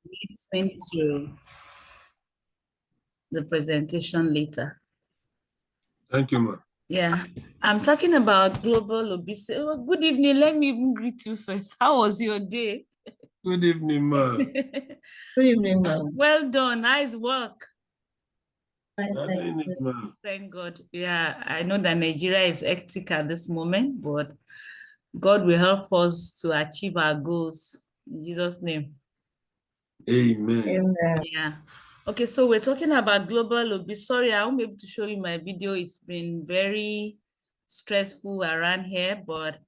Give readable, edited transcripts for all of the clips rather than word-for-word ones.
Listen to the presentation later. Thank you, ma. Yeah, I'm talking about global obesity. Oh, good evening. Let me even greet you first. How was your day? Good evening, ma. Good evening, ma'am. Well done. Nice work. Ma. Thank God. Yeah, I know that Nigeria is hectic at this moment, but God will help us to achieve our goals. In Jesus' name. Amen. Amen. Yeah. Okay, so we're talking about global obesity. Sorry, I won't be able to show you my video. It's been very stressful around here, but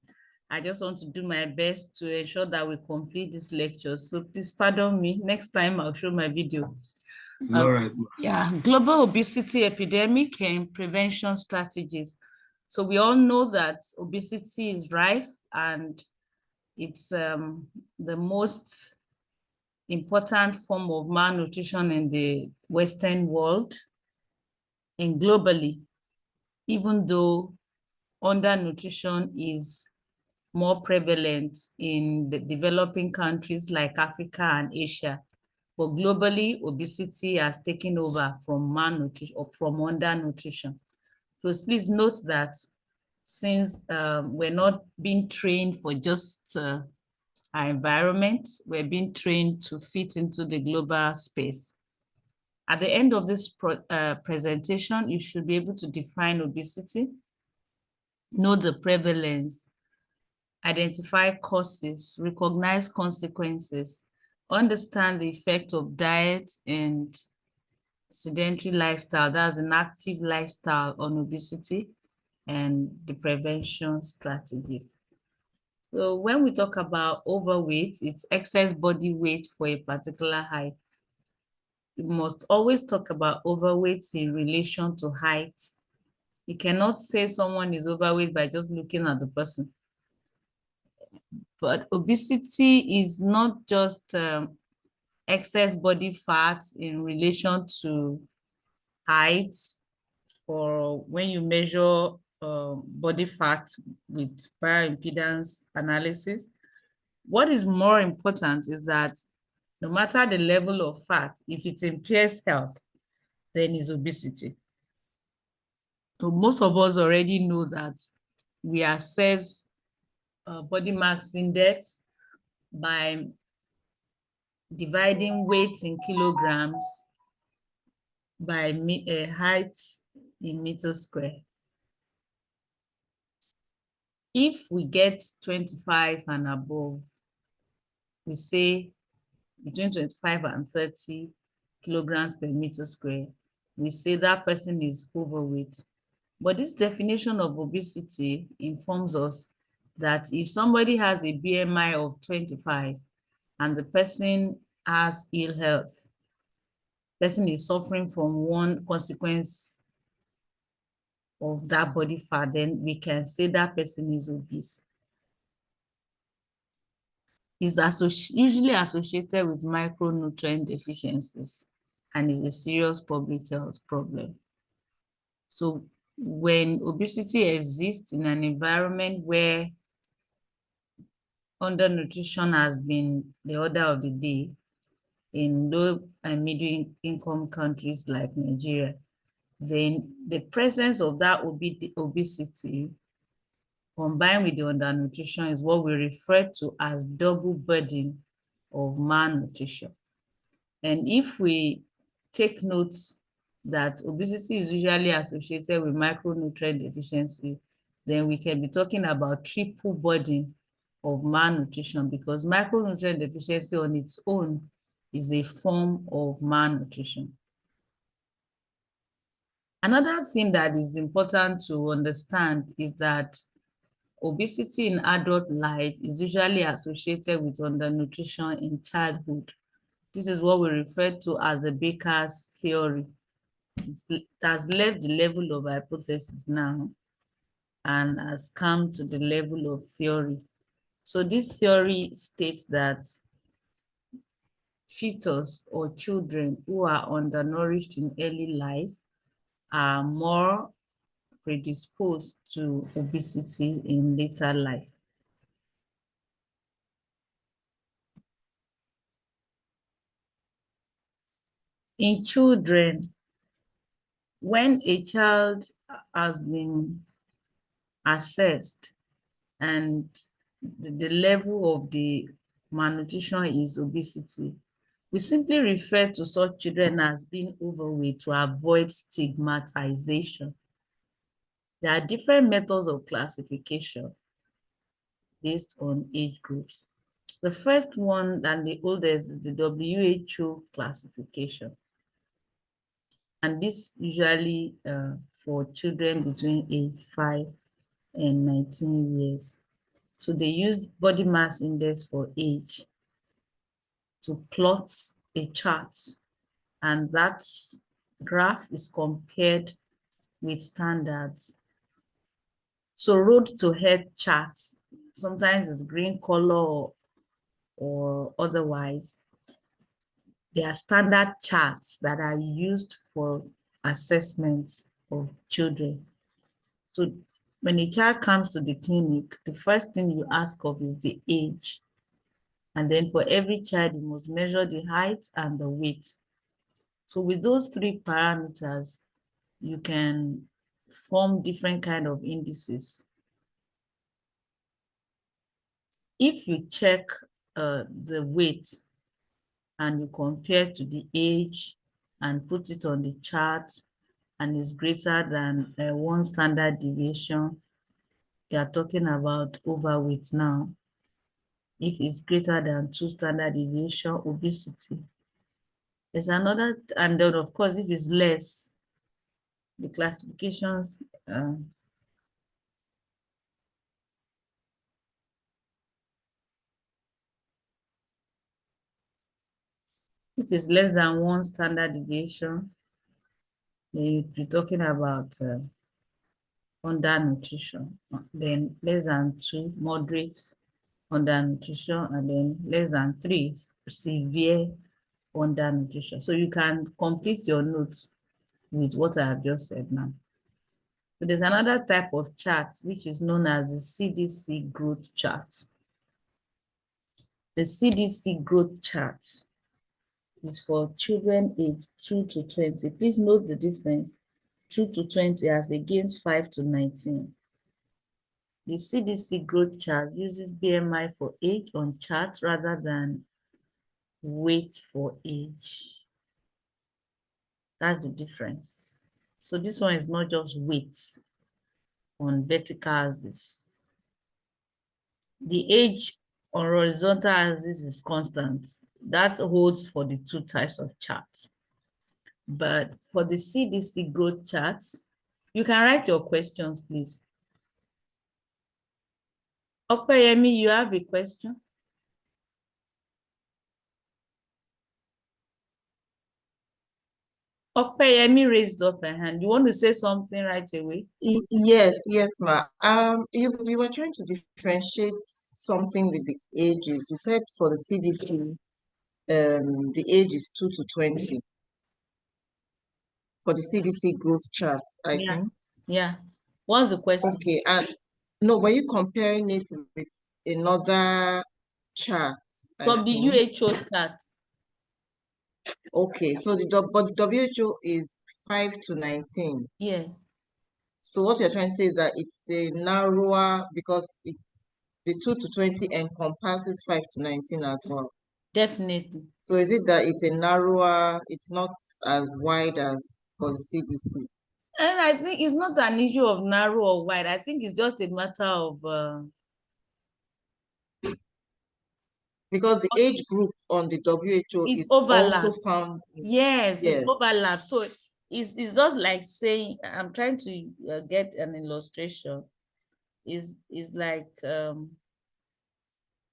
I just want to do my best to ensure that we complete this lecture. So please pardon me. Next time I'll show my video. All right. Yeah, global obesity epidemic and prevention strategies. So we all know that obesity is rife and it's the most important form of malnutrition in the Western world and globally, even though undernutrition is more prevalent in the developing countries like Africa and Asia. But globally, obesity has taken over from malnutrition or from undernutrition. So please note that since we're not being trained for just our environment, we're being trained to fit into the global space. At the end of this presentation, you should be able to define obesity, know the prevalence, identify causes, recognize consequences, understand the effect of diet and sedentary lifestyle, that's an active lifestyle, on obesity, and the prevention strategies. So when we talk about overweight, it's excess body weight for a particular height. You must always talk about overweight in relation to height. You cannot say someone is overweight by just looking at the person. But obesity is not just excess body fat in relation to height, or when you measure body fat with bioimpedance analysis. What is more important is that no matter the level of fat, if it impairs health, then it's obesity. So most of us already know that we assess body mass index by dividing weight in kilograms by height in meters square. If we get 25 and above, we say between 25 and 30 kilograms per meter square, we say that person is overweight. But this definition of obesity informs us that if somebody has a BMI of 25 and the person has ill health, person is suffering from one consequence of that body fat, then we can say that person is obese. Is usually associated with micronutrient deficiencies and is a serious public health problem. So when obesity exists in an environment where undernutrition has been the order of the day in low and middle income countries like Nigeria, then the presence of that obesity combined with the undernutrition is what we refer to as double burden of malnutrition. And if we take note that obesity is usually associated with micronutrient deficiency, then we can be talking about triple burden of malnutrition, because micronutrient deficiency on its own is a form of malnutrition. Another thing that is important to understand is that obesity in adult life is usually associated with undernutrition in childhood. This is what we refer to as the Baker's theory. It has left the level of hypothesis now and has come to the level of theory. So this theory states that fetus or children who are undernourished in early life are more predisposed to obesity in later life. In children, when a child has been assessed and the level of the malnutrition is obesity, we simply refer to such children as being overweight to avoid stigmatization. There are different methods of classification based on age groups. The first one and the oldest is the WHO classification. And this usually for children between age 5 and 19 years. So they use body mass index for age to plot a chart, and that graph is compared with standards. So road to head charts, sometimes it's green color or otherwise. They are standard charts that are used for assessment of children. So when a child comes to the clinic, the first thing you ask of is the age. And then for every child, you must measure the height and the weight. So with those three parameters, you can form different kind of indices. If you check the weight and you compare to the age and put it on the chart and is greater than 1 standard deviation, you are talking about overweight now. If it's greater than 2 standard deviation, obesity. There's another, and then of course, if it's less, the classifications if it's less than 1 standard deviation, then you'd be talking about undernutrition. Then less than 2, moderate undernutrition, and then less than 3, severe undernutrition. So you can complete your notes with what I have just said now. But there's another type of chart which is known as the CDC growth chart. The CDC growth chart is for children aged 2 to 20. Please note the difference, 2 to 20 as against 5 to 19. The CDC growth chart uses BMI for age on chart rather than weight for age. That's the difference. So this one is not just weight on vertical axis. The age on horizontal axis is constant. That holds for the 2 types of charts. But for the CDC growth charts, you can write your questions, please. Opeyemi, you have a question? Opeyemi raised up her hand. You want to say something right away? Yes, ma. You were trying to differentiate something with the ages. You said for the CDC, the age is 2 to 20 for the CDC growth charts, I think. Yeah. What's the question? Okay, and no, were you comparing it with another chart? So the WHO chart. Okay, so but the WHO is 5 to 19. Yes. So what you're trying to say is that it's a narrower because it's the 2 to 20 encompasses 5 to 19 as well. Definitely. So is it that it's a narrower, it's not as wide as for the CDC? And I think it's not an issue of narrow or wide. I think it's just a matter of because the age group on the WHO it is also overlaps. found. Yes, Yes. it overlaps. So it's just like saying, I'm trying to get an illustration. Is like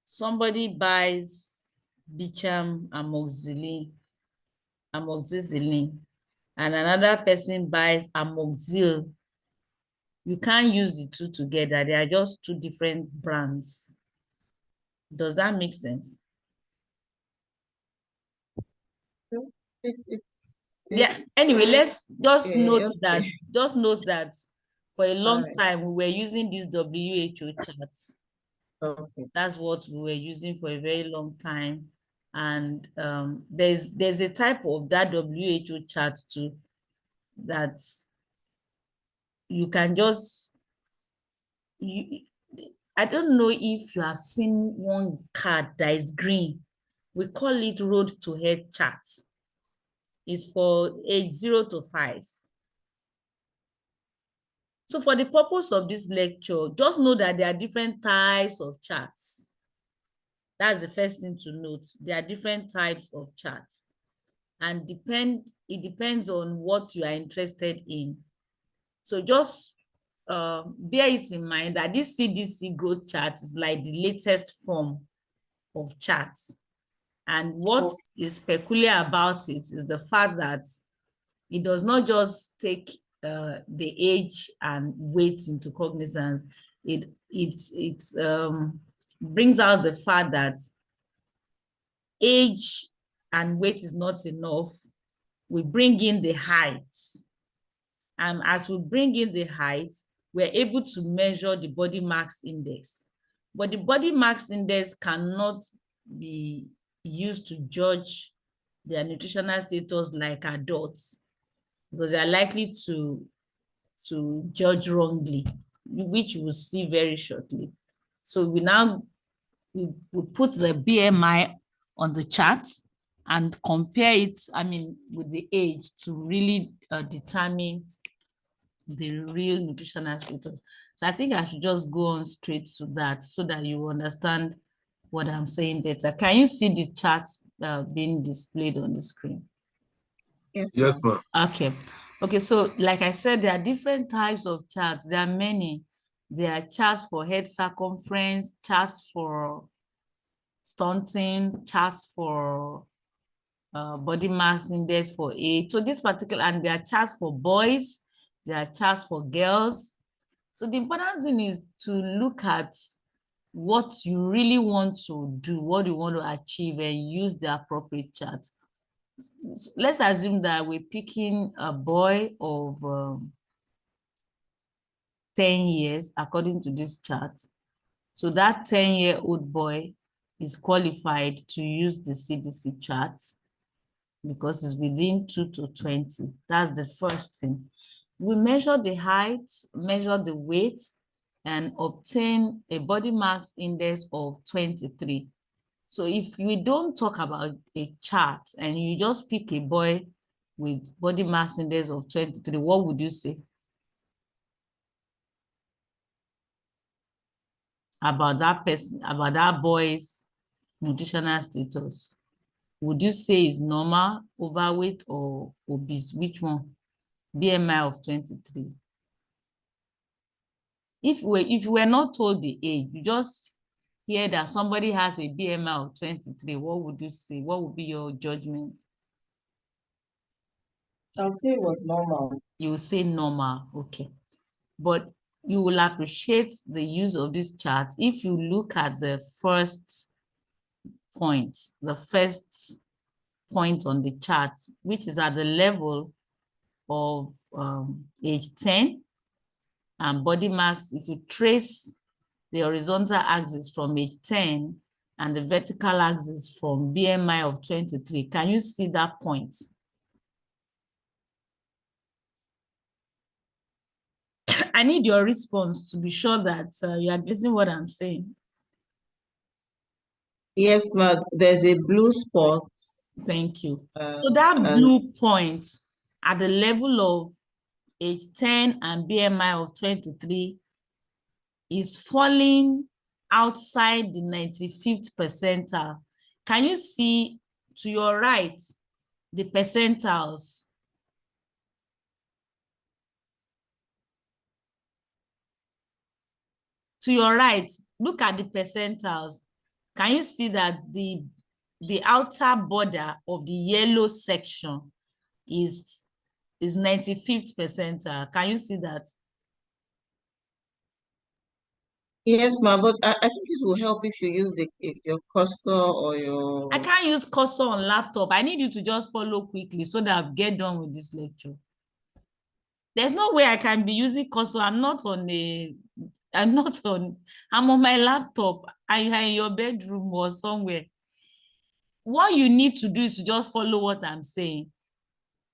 somebody buys Bicham amoxicillin, and another person buys amoxil. You can't use the two together. They are just 2 different brands. Does that make sense? Yeah. Anyway, let's just note okay. that for a long Right. time we were using these WHO charts. Okay. That's what we were using for a very long time. And there's a type of that WHO chart too that you can just, I don't know if you have seen one card that is green. We call it Road to Health chart. It's for age 0 to 5. So for the purpose of this lecture, just know that there are different types of charts. That's the first thing to note. There are different types of charts. And it depends on what you are interested in. So just bear it in mind that this CDC growth chart is like the latest form of charts. And what is peculiar about it is the fact that it does not just take the age and weight into cognizance. It brings out the fact that age and weight is not enough. We bring in the height. And as we bring in the height, we're able to measure the body mass index. But the body mass index cannot be used to judge their nutritional status like adults, because they are likely to judge wrongly, which you will see very shortly. So we put the BMI on the chart and compare it, with the age to really determine the real nutritional status. So I think I should just go on straight to that so that you understand what I'm saying better. Can you see the chart being displayed on the screen? Yes, Yes, ma'am. Okay, so like I said, there are different types of charts. There are many. There are charts for head circumference, charts for stunting, charts for body mass index for age. So this particular, and there are charts for boys, there are charts for girls. So the important thing is to look at what you really want to do, what you want to achieve, and use the appropriate chart. Let's assume that we're picking a boy of 10 years according to this chart. So that 10-year-old boy is qualified to use the CDC chart because it's within 2 to 20. That's the first thing. We measure the height, measure the weight, and obtain a body mass index of 23. So if we don't talk about a chart and you just pick a boy with body mass index of 23, what would you say about that person, about that boy's nutritional status? Would you say it's normal, overweight, or obese? Which one? BMI of 23. If you were not told the age, you just hear that somebody has a BMI of 23, what would you say? What would be your judgment? I'll say it was normal. You will say normal, okay. But you will appreciate the use of this chart if you look at the first point, on the chart, which is at the level of age 10 and body mass. If you trace the horizontal axis from age 10 and the vertical axis from BMI of 23, can you see that point? I need your response to be sure that you are getting what I'm saying. Yes, ma'am. There's a blue spot. Thank you. So that blue point at the level of age 10 and BMI of 23 is falling outside the 95th percentile. Can you see to your right the percentiles? To your right, look at the percentiles. Can you see that the outer border of the yellow section is 95th percentile? Can you see that? Yes, ma'am, but I think it will help if you use your cursor or your... I can't use cursor on laptop. I need you to just follow quickly so that I'll get done with this lecture. There's no way I can be using cursor. I'm on my laptop. I'm in your bedroom or somewhere. what you need to do is to just follow what I'm saying.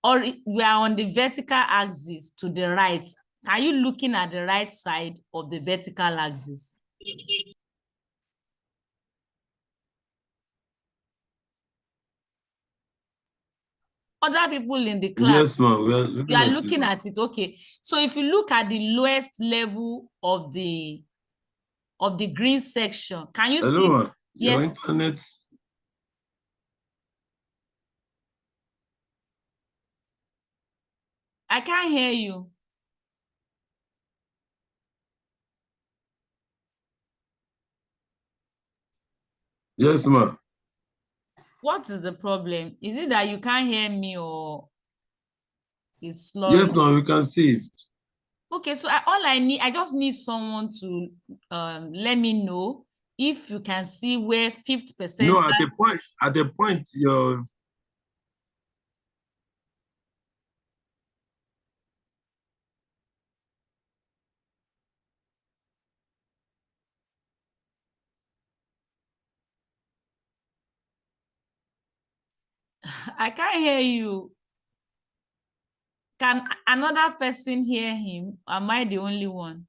Or we are on the vertical axis to the right. Are you looking at the right side of the vertical axis? Other people in the class, Yes, ma'am. you are looking at it. Okay. So if you look at the lowest level of the green section, can you see? Hello, your Yes. internet. I can't hear you. Yes, ma'am. What is the problem? Is it that you can't hear me or it's slow? Yes, ma'am, we can see it. Okay, so I just need someone to let me know if you can see where 50%. No, at the point, your I can't hear you. Can another person hear him? Am I the only one?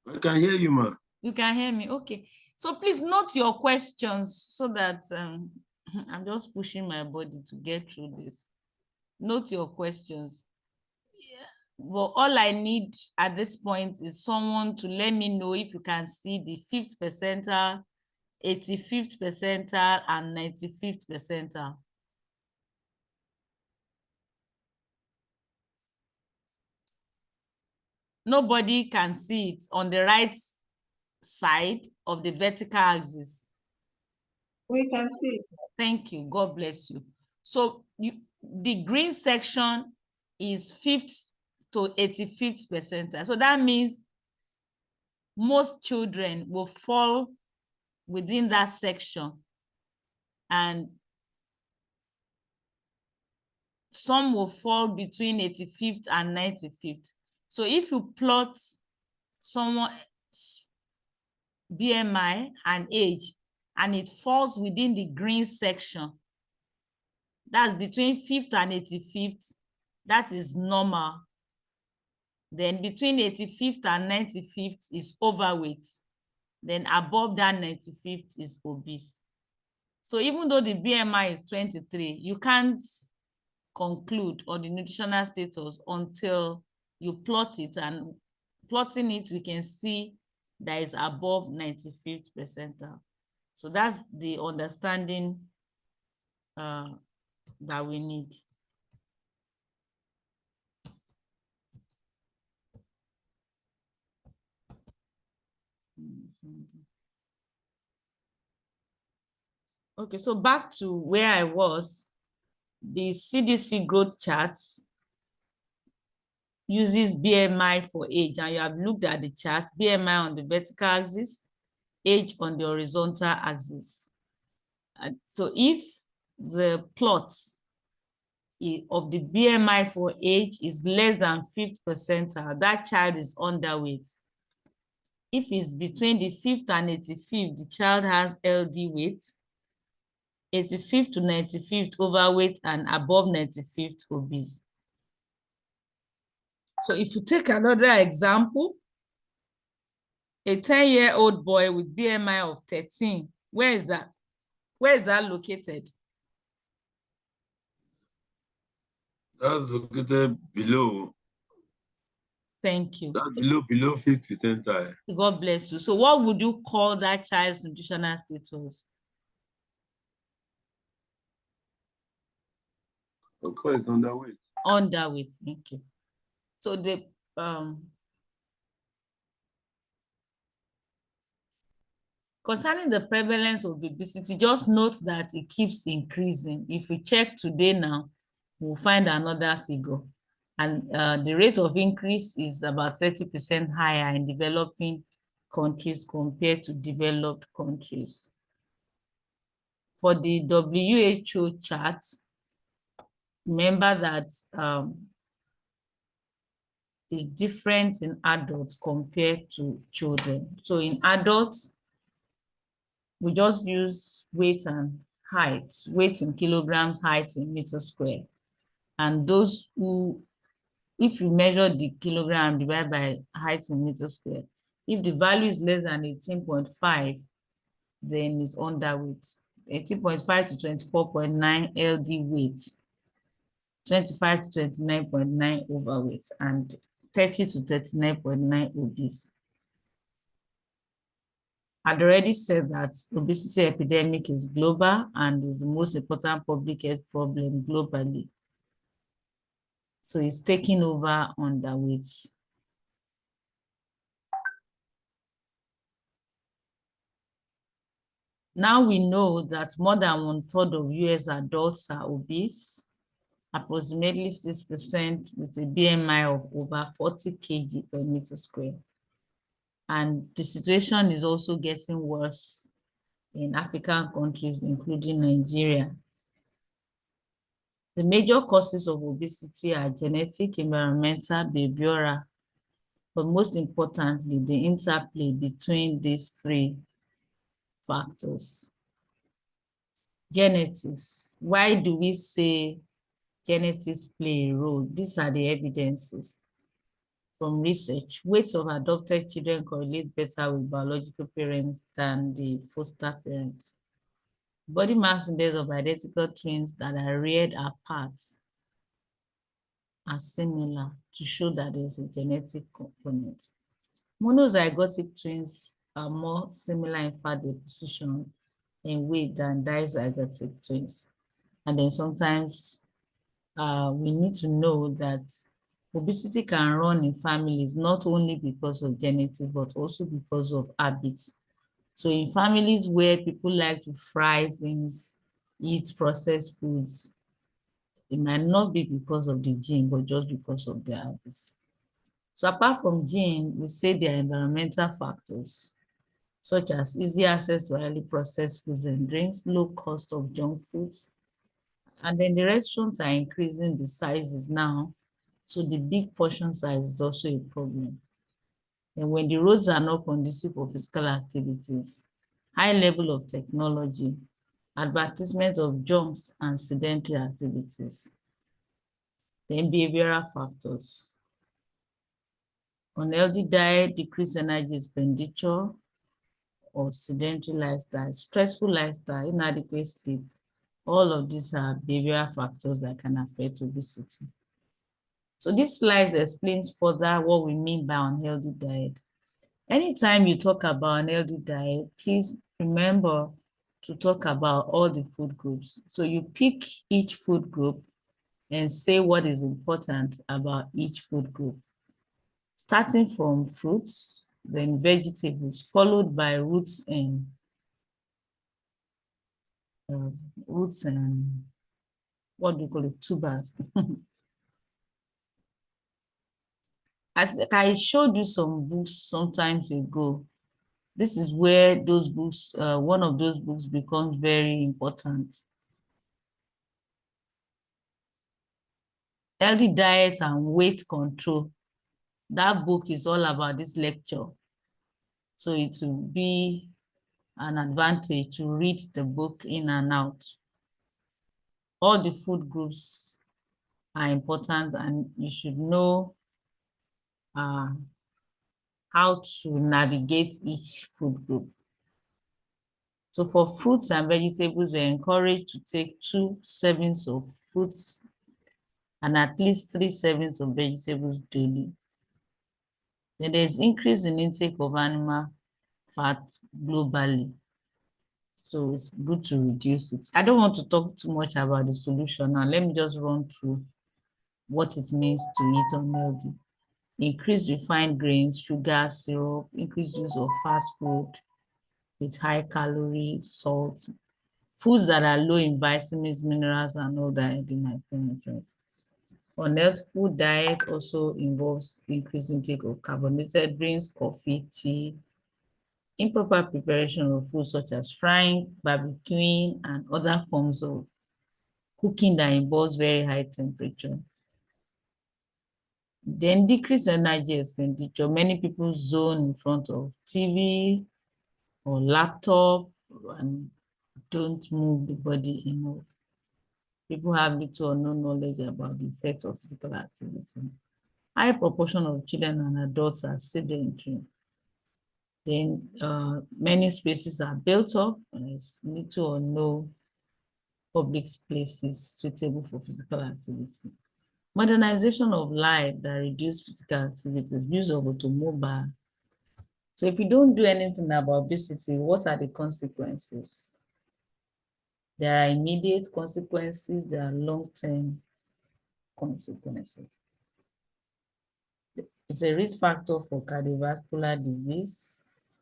I can hear you, ma'am. You can hear me? Okay. So please note your questions so that I'm just pushing my body to get through this. Note your questions. Yeah. But all I need at this point is someone to let me know if you can see the 5th percentile, 85th percentile, and 95th percentile. Nobody can see it on the right side of the vertical axis. We can see it. Thank you. God bless you. So the green section is 5th to 85th percentile. So that means most children will fall within that section, and some will fall between 85th and 95th. So if you plot someone's BMI and age, and it falls within the green section, that's between 5th and 85th, that is normal. Then between 85th and 95th is overweight. Then above that 95th is obese. So even though the BMI is 23, you can't conclude on the nutritional status until you plot it, and plotting it, we can see that is above 95th percentile. So that's the understanding that we need. Okay, so back to where I was. The CDC growth chart uses BMI for age, and you have looked at the chart, BMI on the vertical axis, age on the horizontal axis. And so if the plot of the BMI for age is less than 5th percentile, that child is underweight. If it's between the 5th and 85th, the child has LD weight. 85th to 95th overweight, and above 95th obese. So if you take another example, a 10-year-old boy with BMI of 13, where is that? Where is that located? That's located below. Thank you. That's below 5th percentile. God bless you. So what would you call that child's nutritional status? Of course, underweight. Underweight. Thank you. So the concerning the prevalence of obesity, just note that it keeps increasing. If we check today now, we'll find another figure. And the rate of increase is about 30% higher in developing countries compared to developed countries. For the WHO chart, remember that it's different in adults compared to children. So in adults, we just use weight and height, weight in kilograms, height in meters square. And those who, if you measure the kilogram divided by height in meters square, if the value is less than 18.5, then it's underweight. 18.5 to 24.9 LD weight, 25 to 29.9 overweight, and 30 to 39.9 obese. I'd already said that obesity epidemic is global and is the most important public health problem globally. So it's taking over underweight. Now we know that more than 1/3 of US adults are obese, approximately 6% with a BMI of over 40 kg per meter square. And the situation is also getting worse in African countries, including Nigeria. The major causes of obesity are genetic, environmental, behavioral, but most importantly, the interplay between these three factors. Genetics. Why do we say genetics play a role? These are the evidences from research. Weights of adopted children correlate better with biological parents than the foster parents. Body mass index of identical twins that are reared apart are similar to show that there's a genetic component. Monozygotic twins are more similar in fat deposition and weight than dizygotic twins. And then sometimes we need to know that obesity can run in families not only because of genetics, but also because of habits. So in families where people like to fry things, eat processed foods, it might not be because of the gene, but just because of their habits. So apart from gene, we say there are environmental factors, such as easy access to highly processed foods and drinks, low cost of junk foods. And then the restaurants are increasing the sizes now, so the big portion size is also a problem. And when the roads are not conducive for physical activities, high level of technology, advertisement of junks and sedentary activities. Then behavioral factors. Unhealthy diet, decreased energy expenditure, or sedentary lifestyle, stressful lifestyle, inadequate sleep. All of these are behavioral factors that can affect obesity. So this slide explains further what we mean by unhealthy diet. Anytime you talk about unhealthy diet, please remember to talk about all the food groups. So you pick each food group and say what is important about each food group. Starting from fruits, then vegetables, followed by roots and what do you call it, tubers. As I showed you some books sometimes ago, this is where those books, one of those books becomes very important. Healthy diet and weight control. That book is all about this lecture. So it will be an advantage to read the book in and out. All the food groups are important and you should know how to navigate each food group. So for fruits and vegetables, we're encouraged to take 2 servings of fruits and at least 3 servings of vegetables daily. Then there's increase in intake of animal fat globally. So it's good to reduce it. I don't want to talk too much about the solution now. Let me just run through what it means to eat unhealthy. Increase refined grains, sugar, syrup, increased use of fast food with high calorie, salt, foods that are low in vitamins, minerals, and other micronutrients. Unhealthful diet also involves increased intake of carbonated drinks, coffee, tea, improper preparation of food such as frying, barbecuing, and other forms of cooking that involves very high temperature. Then decrease energy expenditure. Many people zone in front of TV or laptop and don't move the body enough. People have little or no knowledge about the effects of physical activity. High proportion of children and adults are sedentary. Then many spaces are built up, and there's little or no public places suitable for physical activity. Modernization of life that reduce physical activities, use of automobile. So if you don't do anything about obesity, what are the consequences? There are immediate consequences, there are long-term consequences. It's a risk factor for cardiovascular disease,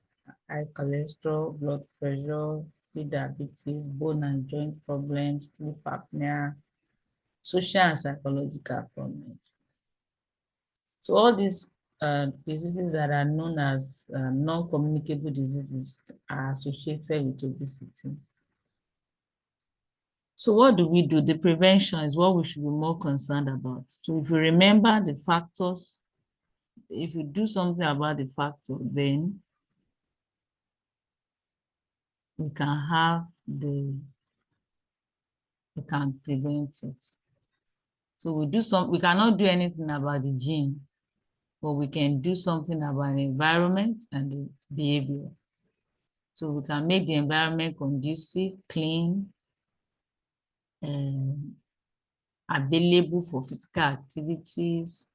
high cholesterol, blood pressure, diabetes, bone and joint problems, sleep apnea, social and psychological problems. So all these diseases that are known as non-communicable diseases are associated with obesity. So what do we do? The prevention is what we should be more concerned about. So if you remember the factors, if you do something about the factor, then we can prevent it. So we cannot do anything about the gene, but we can do something about the environment and the behavior. So we can make the environment conducive, clean, available for physical activities,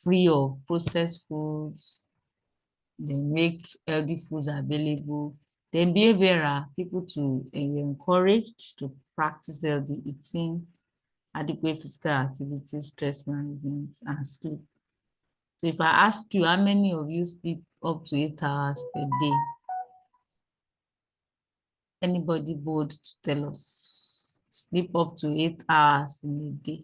free of processed foods, then make healthy foods available. Then behavioral, people to encouraged to practice healthy eating, adequate physical activity, stress management, and sleep. So if I ask you how many of you sleep up to 8 hours per day, anybody bold to tell us? Sleep up to 8 hours in a day.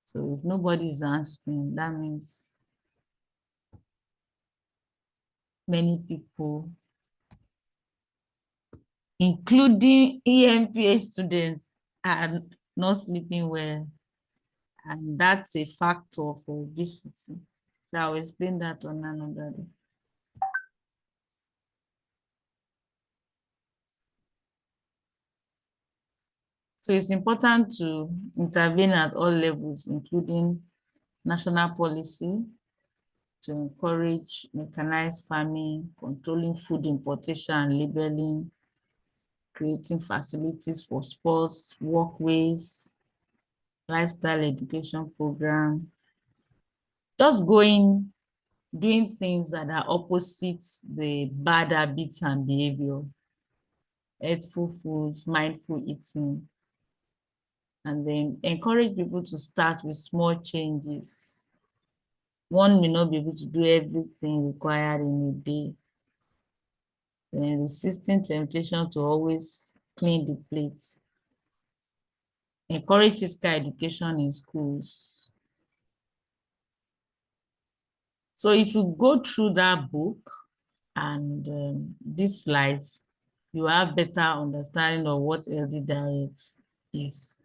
So if nobody is answering, that means many people, including EMPA students, are not sleeping well. And that's a factor for obesity. So I'll explain that on another day. So it's important to intervene at all levels, including national policy, to encourage mechanized farming, controlling food importation and labeling, creating facilities for sports, walkways, lifestyle education program, just doing things that are opposite the bad habits and behavior, healthful foods, mindful eating, and then encourage people to start with small changes. One may not be able to do everything required in a day. Then resisting temptation to always clean the plate. Encourage physical education in schools. So if you go through that book and these slides, you have better understanding of what healthy diet is.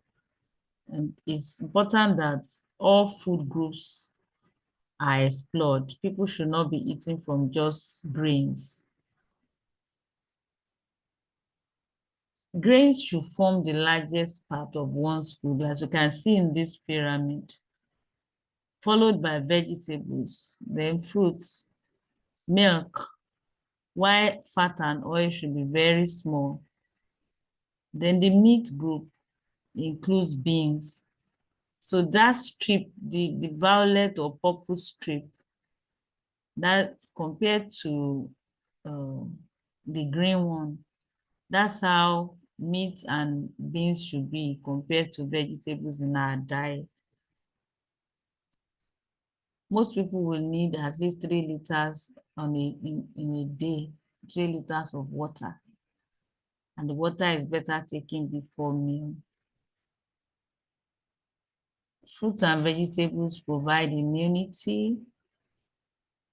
And it's important that all food groups are explored. People should not be eating from just grains. Grains should form the largest part of one's food, as you can see in this pyramid, followed by vegetables, then fruits, milk, while fat and oil should be very small. Then the meat group includes beans. So that strip, the violet or purple strip, that compared to the green one, that's how meat and beans should be compared to vegetables in our diet. Most people will need at least 3 liters in a day, 3 liters of water. And the water is better taken before meal. Fruits and vegetables provide immunity,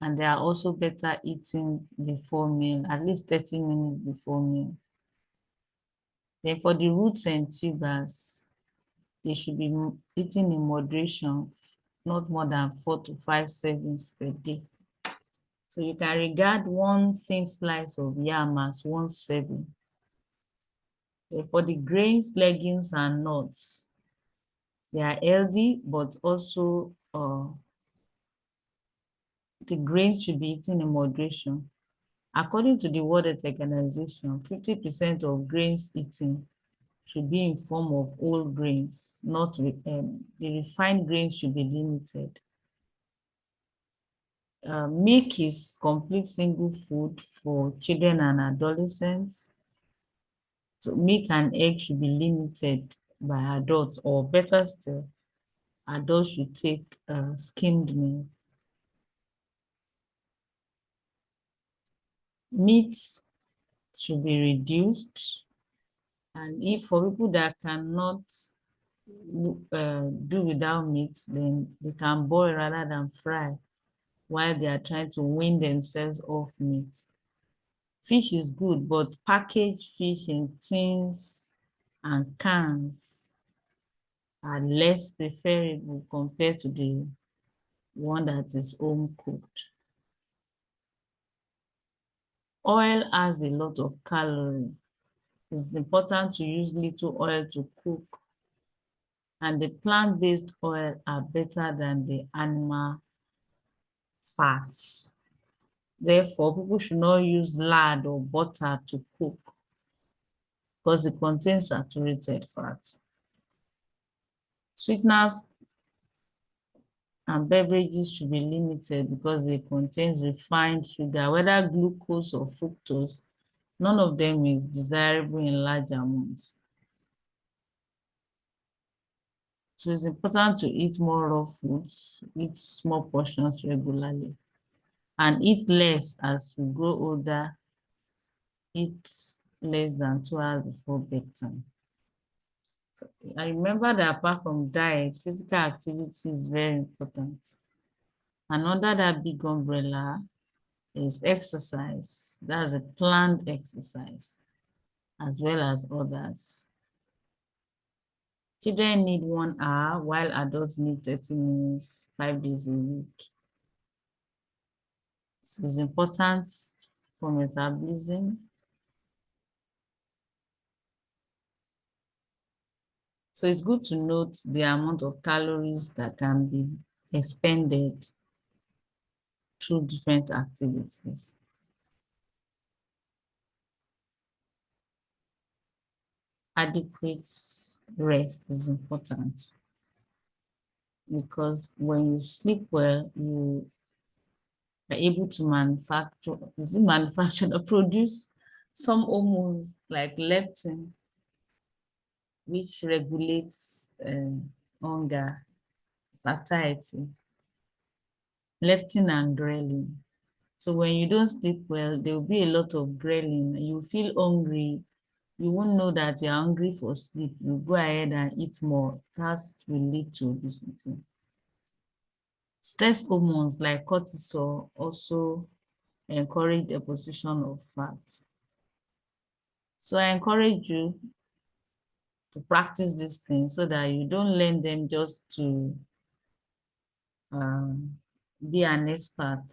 and they are also better eating before meal, at least 30 minutes before meal. Then for the roots and tubers, they should be eaten in moderation, not more than 4 to 5 servings per day. So you can regard one thin slice of yam as one serving. For the grains, legumes, and nuts, they are healthy, but also the grains should be eaten in moderation. According to the World Health Organization, 50% of grains eaten should be in form of whole grains, not the refined grains should be limited. Milk is complete single food for children and adolescents. So milk and egg should be limited by adults, or better still, adults should take skimmed milk. Meat should be reduced, and if for people that cannot do without meat, then they can boil rather than fry while they are trying to wean themselves off meat. Fish is good, but packaged fish in tins and cans are less preferable compared to the one that is home cooked. Oil has a lot of calories. It's important to use little oil to cook, and the plant-based oil are better than the animal fats. Therefore, people should not use lard or butter to cook because it contains saturated fat. Sweeteners and beverages should be limited because they contain refined sugar, whether glucose or fructose. None of them is desirable in large amounts. So it's important to eat more raw foods, eat small portions regularly, and eat less as you grow older. Eat less than 2 hours before bedtime. So I remember that apart from diet, physical activity is very important. And under that big umbrella is exercise. That's a planned exercise, as well as others. Children need 1 hour, while adults need 30 minutes, 5 days a week. So it's important for metabolism. So it's good to note the amount of calories that can be expended through different activities. Adequate rest is important because when you sleep well, you are able to produce some hormones like leptin, which regulates hunger, satiety, leptin and ghrelin. So when you don't sleep well, there will be a lot of ghrelin. You feel hungry. You won't know that you're hungry for sleep. You go ahead and eat more. That will lead to obesity. Stress hormones like cortisol also encourage deposition of fat. So I encourage you to practice these things so that you don't learn them just to be an expert,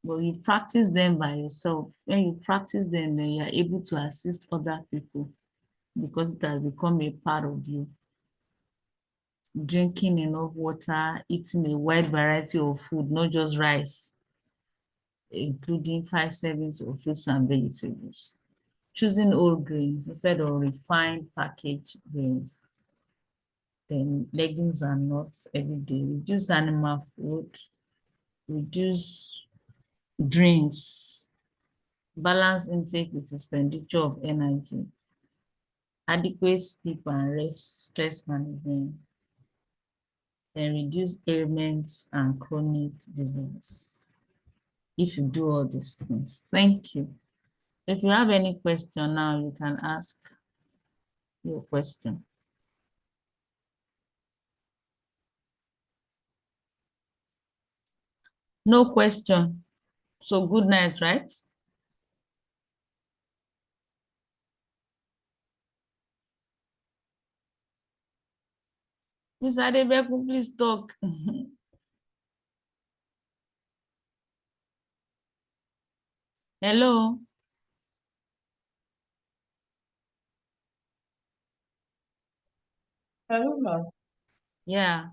but you practice them by yourself. When you practice them, then you are able to assist other people because it has become a part of you. Drinking enough water, eating a wide variety of food, not just rice, including 5 servings of fruits and vegetables. Choosing whole grains instead of refined packaged grains. Then legumes and nuts every day. Reduce animal food. Reduce drinks. Balance intake with expenditure of energy. Adequate sleep and rest, stress management. Then reduce ailments and chronic diseases if you do all these things. Thank you. If you have any question now, you can ask your question. No question. So good night, right? Ms. Adebeku, please talk. Hello. Hello, ma'am. Yeah.